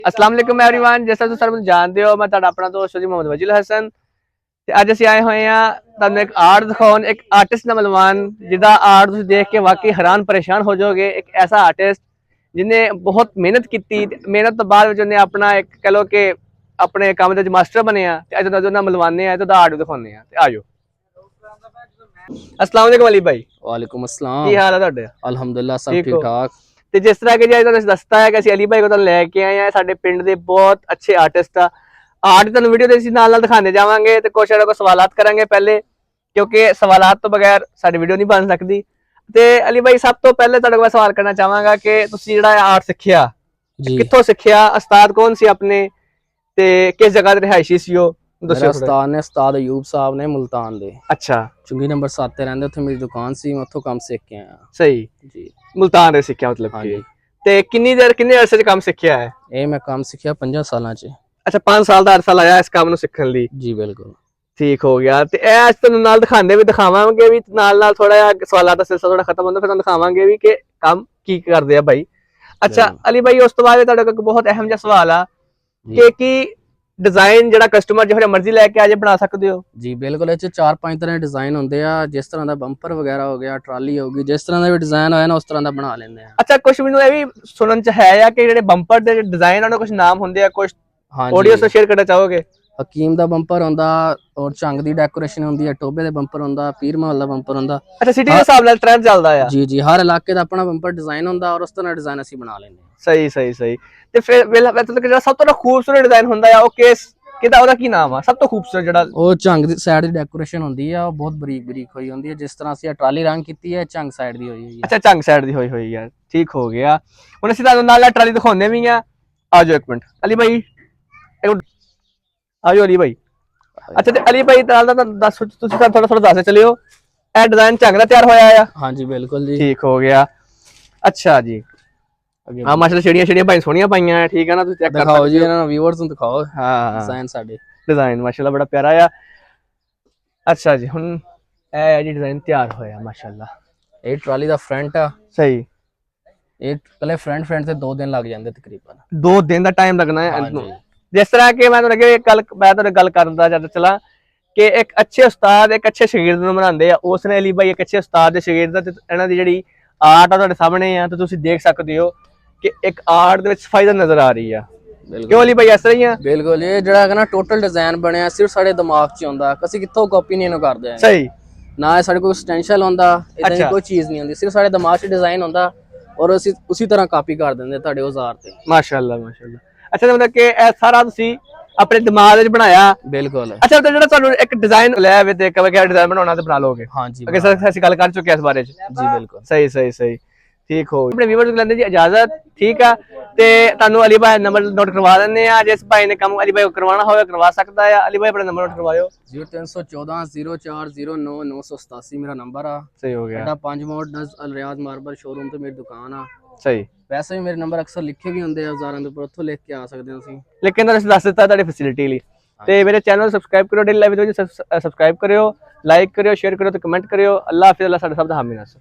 अस्सलाम वालेकुम एवरीवन। जैसा तुम सब जानते हो, मैं ਤੁਹਾਡਾ ਆਪਣਾ ਦੋਸਤ ਜੀ ਮੁਹੰਮਦ ਵਜੀਲ ਹਸਨ ਤੇ ਅੱਜ ਅਸੀਂ ਆਏ ਹੋਏ ਆ ਤੁਹਾਨੂੰ ਇੱਕ ਆਰਟ ਦਿਖਾਉਣ। ਇੱਕ ਆਰਟਿਸਟ ਦਾ ਮਲਵਾਨ ਜਿਹਦਾ ਆਰਟ ਤੁਸੀਂ ਦੇਖ ਕੇ ਵਾਕਈ ਹੈਰਾਨ ਪਰੇਸ਼ਾਨ ਹੋ ਜਾਓਗੇ। ਇੱਕ ਐਸਾ ਆਰਟਿਸਟ ਜਿਹਨੇ ਬਹੁਤ ਮਿਹਨਤ ਕੀਤੀ, ਮਿਹਨਤ ਤੋਂ ਬਾਅਦ ਵਿੱਚ ਉਹਨੇ ਆਪਣਾ ਇੱਕ ਕਹ ਲੋ ਕਿ ਆਪਣੇ ਕੰਮ ਦੇ ਮਾਸਟਰ ਬਣਿਆ ਤੇ ਅੱਜ ਉਹਦਾ ਮਲਵਾਨੇ ਆ ਤੇ ਉਹਦਾ ਆਰਟ ਦਿਖਾਉਂਦੇ ਆ ਤੇ ਆਜੋ। अस्सलाम वालेकुम अली भाई। वालेकुम अस्सलाम। की हाल है ਤੁਹਾਡੇ? अल्हम्दुलिल्लाह सब ठीक ठाक। ਤੇ ਜਿਸ ਤਰ੍ਹਾਂ ਕਿ ਜੀ ਤੁਹਾਨੂੰ ਦੱਸਤਾ ਹੈ ਕਿ ਅਸੀਂ ਅਲੀ ਭਾਈ ਕੋਲ ਲੈ ਕੇ ਆਏ ਆ, ਸਾਡੇ ਪਿੰਡ ਦੇ ਬਹੁਤ ਅੱਛੇ ਆਰਟਿਸਟ ਆ। ਆਰਟ ਤੁਹਾਨੂੰ ਵੀਡੀਓ ਦੇ ਅਸੀਂ ਨਾਲ ਨਾਲ ਦਿਖਾਉਂਦੇ ਜਾਵਾਂਗੇ ਤੇ ਕੁਝ ਇਹਨਾਂ ਕੋਲ ਸਵਾਲਾਤ ਕਰਾਂਗੇ ਪਹਿਲੇ, ਕਿਉਂਕਿ ਸਵਾਲਾਤ ਤੋਂ ਬਗੈਰ ਸਾਡੀ ਵੀਡੀਓ ਨਹੀਂ ਬਣ ਸਕਦੀ। ਤੇ ਅਲੀ ਭਾਈ ਸਭ ਤੋਂ ਪਹਿਲੇ ਤੁਹਾਡੇ ਕੋਲ ਸਵਾਲ ਕਰਨਾ ਚਾਹਾਂਗਾ ਕਿ ਤੁਸੀਂ ਜਿਹੜਾ ਆਰਟ ਸਿੱਖਿਆ ਕਿੱਥੋਂ ਸਿੱਖਿਆ, ਉਸਤਾਦ ਕੌਣ ਸੀ ਆਪਣੇ ਤੇ ਕਿਸ ਜਗ੍ਹਾ ਤੇ ਰਿਹਾਇਸ਼ੀ ਸੀ ਉਹ मेरा उस्ताद ने उस्ताद अयूब साहब ने मुल्तान दे। अच्छा। चुंगी नंबर 7 ते रहंदे, उत्थे मेरी दुकान सी, मैं उत्थों काम सीख के आया। सही जी, मुल्तान दे सीखिया मतलब हाँ कि जी। ते कितनी देर कितने अरसे च काम सीखिया है? ए मैं काम सीखिया 5 सालां च। अच्छा, 5 साल ਦਾ ਅਰਸਾ ਲਾਇਆ ਇਸ ਕੰਮ ਨੂੰ ਸਿੱਖਣ ਲਈ। जी बिल्कुल ठीक हो गया। ਤੇ ਇਹ ਅੱਜ ਤੁਹਾਨੂੰ ਨਾਲ ਦਿਖਾਉਂਦੇ ਵੀ ਦਿਖਾਵਾਂਗੇ ਵੀ ਨਾਲ ਥੋੜਾ ਜਿਹਾ ਸਵਾਲਾਂ ਦਾ ਸਿਲਸਿਲਾ ਥੋੜਾ ਖਤਮ ਹੁੰਦਾ, ਫਿਰ ਤੁਹਾਨੂੰ ਦਿਖਾਵਾਂਗੇ ਵੀ ਕਿ ਕੰਮ ਕੀ ਕਰਦੇ ਆ ਭਾਈ। ਅੱਛਾ ਅਲੀ ਭਾਈ, ਉਸ ਤੋਂ ਬਾਅਦ ਤੁਹਾਡੇ ਕੋਲ ਬਹੁਤ ਅਹਿਮ ਜਿਹਾ ਸਵਾਲ ਆ ਕਿ डिजाइन ਜਿਹੜਾ ਕਸਟਮਰ ਜਿਹੜਾ ਮਰਜ਼ੀ ਲੈ ਕੇ ਆ ਜੇ ਬਣਾ ਸਕਦੇ ਹੋ? जी बिल्कुल। ਇਹ 4-5 ਤਰ੍ਹਾਂ ਦੇ ਡਿਜ਼ਾਈਨ ਹੁੰਦੇ ਆ, ਜਿਸ ਤਰ੍ਹਾਂ ਦਾ ਬੰਪਰ ਵਗੈਰਾ ਹੋ ਗਿਆ, ਟਰਾਲੀ ਹੋਗੀ, ਜਿਸ ਤਰ੍ਹਾਂ ਦਾ ਵੀ ਡਿਜ਼ਾਈਨ ਹੋਇਆ ਨਾ ਉਸ ਤਰ੍ਹਾਂ ਦਾ ਬਣਾ ਲੈਂਦੇ ਆ। ਅੱਛਾ, ਕੁਝ ਮੈਨੂੰ ਇਹ ਵੀ ਸੁਣਨ ਚ ਹੈ ਆ ਕਿ ਜਿਹੜੇ ਬੰਪਰ ਦੇ ਡਿਜ਼ਾਈਨ ਉਹਨਾਂ ਕੁਝ ਨਾਮ ਹੁੰਦੇ ਆ, ਕੁਝ ਆਡੀਓ ਸੇ ਸ਼ੇਅਰ ਕਰਨਾ ਚਾਹੋਗੇ? ਹਕੀਮ ਦਾ ਬੰਪਰ ਹੁੰਦਾ, ਔਰ ਝੰਗ ਦੀ ਡੈਕੋਰੇਸ਼ਨ ਹੁੰਦੀ ਹੈ, ਟੋਬੇ ਦੇ ਬੰਪਰ ਹੁੰਦਾ, ਪੀਰ ਮਹੱਲ ਦਾ ਬੰਪਰ ਹੁੰਦਾ। ਅੱਛਾ, ਸਿਟੀ ਦੇ ਹਿਸਾਬ ਨਾਲ ਟ੍ਰੈਂਡ ਚੱਲਦਾ ਆ। ਜੀ ਜੀ, ਹਰ ਇਲਾਕੇ ਦਾ ਆਪਣਾ ਬੰਪਰ ਡਿਜ਼ਾਈਨ ਹੁੰਦਾ ਔਰ ਉਸ ਤਰ੍ਹਾਂ ਡਿਜ਼ਾਈਨ ਅਸੀਂ ਬਣਾ ਲੈਂਦੇ ਹਾਂ। ਸਹੀ ਸਹੀ ਸਹੀ। ਤੇ ਫਿਰ ਜਿਹੜਾ ਸਭ ਤੋਂ ਖੂਬਸੂਰਤ ਡਿਜ਼ਾਈਨ ਹੁੰਦਾ ਆ ਉਹ ਕਿਹਦਾ, ਉਹਦਾ ਕੀ ਨਾਮ ਆ ਸਭ ਤੋਂ ਖੂਬਸੂਰਤ ਜਿਹੜਾ? ਉਹ ਝੰਗ ਦੀ ਸਾਈਡ ਦੀ ਡੈਕੋਰੇਸ਼ਨ ਹੁੰਦੀ ਆ, ਉਹ ਬਹੁਤ ਬਰੀਕ ਬਰੀਕ ਹੋਈ ਹੁੰਦੀ ਹੈ, ਜਿਸ ਤਰ੍ਹਾਂ ਅਸੀਂ ਟਰਾਲੀ ਰੰਗ ਕੀਤੀ ਹੈ, ਝੰਗ ਸਾਈਡ ਦੀ ਹੋਈ ਹੋਈ ਹੈ। ਅੱਛਾ, ਝੰਗ ਸਾਈਡ ਦੀ ਹੋਈ ਹੋਈ ਆ। ਠੀਕ ਹੋ ਗਿਆ। ਹੁਣ ਅਸੀਂ ਤੁਹਾਨੂੰ ਨਾਲ ਟਰਾਲੀ ਦਿਖਾਉਂਦੇ ਵੀ ਆ। ਆ ਜਾਓ ਇੱਕ ਮਿੰਟ ਅਲੀ ਭਾਈ, ਆ ਜਾਓ ਅਲੀ ਭਾਈ। ਅੱਛਾ, ਤੇ ਅਲੀ ਭਾਈ ਨਾਲ ਦਾ ਦੱਸ, ਤੁਸੀਂ ਥੋੜਾ ਦੱਸ ਚਲਿਓ ਇਹ ਡਿਜ਼ਾਈਨ ਝੰਗ ਦਾ ਤਿਆਰ ਹੋਇਆ ਆ? ਹਾਂਜੀ ਬਿਲकुल ਜੀ। ਠੀਕ ਹੋ ਗਿਆ। ਅੱਛਾ ਜੀ, ਹਾਂ ਮਾਸ਼ਾਅੱਲਾ, ਛੜੀਆਂ ਭਾਈ ਸੋਹਣੀਆਂ ਪਾਈਆਂ। ਠੀਕ ਹੈ ਨਾ, ਤੁਸੀਂ ਚੈੱਕ ਦਿਖਾਓ ਜੀ, ਇਹਨਾਂ ਨੂੰ ਵੀਵਰਸ ਨੂੰ ਦਿਖਾਓ। ਹਾਂ, ਡਿਜ਼ਾਈਨ ਸਾਡੇ ਡਿਜ਼ਾਈਨ ਮਾਸ਼ਾਅੱਲਾ ਬੜਾ ਪਿਆਰਾ ਆ। ਅੱਛਾ ਜੀ, ਹੁਣ ਇਹ ਜੀ ਡਿਜ਼ਾਈਨ ਤਿਆਰ ਹੋਇਆ ਮਾਸ਼ਾਅੱਲਾ। ਇਹ ਟਰਾਲੀ ਦਾ ਫਰੰਟ ਆ। ਸਹੀ। ਇਹ ਪਹਿਲੇ ਫਰੰਟ ਤੇ 2 ਦਿਨ ਲੱਗ ਜਾਂਦੇ ਤਕਰੀਬਨ। 2 ਦਿਨ ਦਾ ਟਾਈਮ ਲੱਗਣਾ ਹੈ ਇਹਨੂੰ। ਜਿਸ ਤਰ੍ਹਾਂ ਕਿ ਮੈਂ ਤੁਹਾਨੂੰ ਗੱਲ ਕਰਨ ਦਾ ਜਦ ਚਲਾ ਕਿ ਇੱਕ ਅੱਛੇ ਉਸਤਾਦ ਇੱਕ ਅੱਛੇ ਸ਼ਾਗਿਰਦ ਨੂੰ ਬਣਾਉਂਦੇ ਆ, ਉਸ ਨੇ ਅਲੀ ਭਾਈ ਇੱਕ ਅੱਛੇ ਉਸਤਾਦ ਦੇ ਸ਼ਾਗਿਰਦ ਦਾ, ਤੇ ਇਹਨਾਂ ਦੀ ਜਿਹੜੀ ਆਰਟ ਆ ਤੁਹਾਡੇ ਸਾਹਮਣੇ ਆ, ਤੇ ਤੁਸੀਂ ਦੇਖ ਸਕਦੇ ਹੋ ਕਿ ਇੱਕ ਆਰਟ ਦੇ ਵਿੱਚ ਸਫਾਈ ਨਜ਼ਰ ਆ ਰਹੀ ਆ। ਕਿਉਂ ਅਲੀ ਭਾਈ ਇਸ ਤਰ੍ਹਾਂ ਹੀ ਆ? ਬਿਲਕੁਲ। ਇਹ ਜਿਹੜਾ ਹੈ ਨਾ ਟੋਟਲ ਡਿਜ਼ਾਈਨ ਬਣਿਆ ਸਿਰਫ ਸਾਡੇ ਦਿਮਾਗ 'ਚ ਹੁੰਦਾ, ਅਸੀਂ ਕਿੱਥੋਂ ਕਾਪੀ ਨਹੀਂ ਇਹਨੂੰ ਕਰਦੇ। ਸਹੀ। ਨਾ ਇਹ ਸਾਡੇ ਕੋਲ ਸਟੈਂਸ਼ਲ ਹੁੰਦਾ, ਇਦਾਂ ਦੀ ਕੋਈ ਚੀਜ਼ ਨਹੀਂ ਹੁੰਦੀ, ਸਿਰਫ ਸਾਡੇ ਦਿਮਾਗ 'ਚ ਡਿਜ਼ਾਈਨ ਹੁੰਦਾ ਔਰ ਅਸੀਂ ਉਸੇ ਤਰ੍ਹਾਂ ਕਾਪੀ ਕਰ ਦਿੰਦੇ ਤੁਹਾਡੇ ਔਜ਼ਾਰ ਤੇ। ਮਾਸ਼ਾਅੱਲਾ ਮਾਸ਼ਾਅੱਲਾ। ਅੱਛਾ, ਮਤਲਬ ਕਿ ਇਹ ਸਾਰਾ ਤੁਸੀਂ ਆਪਣੇ ਦਿਮਾਗ ਵਿੱਚ ਬਣਾਇਆ? ਬਿਲਕੁਲ। ਅੱਛਾ, ਤੇ ਜਿਹੜਾ ਤੁਹਾਨੂੰ ਇੱਕ ਡਿਜ਼ਾਈਨ ਲੈ ਆਵੇ ਤੇ ਕਿਹੜਾ ਡਿਜ਼ਾਈਨ ਬਣਾਉਣਾ ਤੇ ਬਣਾ ਲੋਗੇ? ਹਾਂਜੀ, ਅੱਗੇ ਸਰ ਅਸੀਂ ਗੱਲ ਕਰ ਚੁੱਕੇ ਇਸ ਬਾਰੇ ਚ। ਜੀ ਬਿਲकुल। ਸਹੀ ਸਹੀ ਸਹੀ। ਠੀਕ ਹੋ। ਆਪਣੇ ਵੀਵਰਸ ਨੂੰ ਲੈਂਦੇ ਜੀ ਇਜਾਜ਼ਤ। ਠੀਕ ਆ, ਤੇ ਤੁਹਾਨੂੰ ਅਲੀ ਭਾਈ ਨੰਬਰ ਨੋਟ ਕਰਵਾ ਦਿੰਦੇ ਆ। ਜਿਸ ਭਾਈ ਨੇ ਕੰਮ ਅਲੀ ਭਾਈ ਨੂੰ ਕਰਵਾਉਣਾ ਹੋਵੇ ਕਰਵਾ ਸਕਦਾ ਆ। ਅਲੀ ਭਾਈ ਆਪਣਾ ਨੰਬਰ ਨੋਟ ਕਰਵਾਇਓ। 0314 0409 987 ਮੇਰਾ ਨੰਬਰ ਆ। ਸਹੀ ਹੋ ਗਿਆ। ਸਾਡਾ 5 ਮੋਡ ਅਲ ਰਿਆਜ਼ ਮਾਰਬਲ ਸ਼ੋਰੂਮ ਤੇ ਮੇਰੀ ਦੁਕਾਨ ਆ। ਸਹੀ। ਵੈਸੇ ਵੀ ਮੇਰੇ ਨੰਬਰ ਅਕਸਰ ਲਿਖੇ ਵੀ ਹੁੰਦੇ ਆ ਔਜ਼ਾਰਾਂ ਦੇ ਉੱਪਰ, ਉੱਥੋਂ ਲਿਖ ਕੇ ਆ ਸਕਦੇ ਹੋ ਤੁਸੀਂ। ਲੇਕਿਨ ਤੁਸੀਂ ਦੱਸ ਦਿੱਤਾ ਤੁਹਾਡੀ ਫੈਸਿਲਿਟੀ ਲਈ। ਤੇ ਮੇਰੇ ਚੈਨਲ ਨੂੰ ਸਬਸਕ੍ਰਾਈਬ ਕਰਿਓ, ਡੇਲੀ ਲਾਈਵ ਵਿੱਚ ਸਬਸਕ੍ਰਾਈਬ ਕਰਿਓ, ਲਾਈਕ ਕਰਿਓ, ਸ਼ੇਅਰ ਕਰਿਓ ਤੇ ਕਮੈਂਟ ਕਰਿਓ। ਅੱਲਾਹ ਹਾਫਿਜ਼। ਅੱਲਾਹ ਸਾਡੇ ਸਭ ਦਾ ਹਾਮੀ ਨਾਸਰ।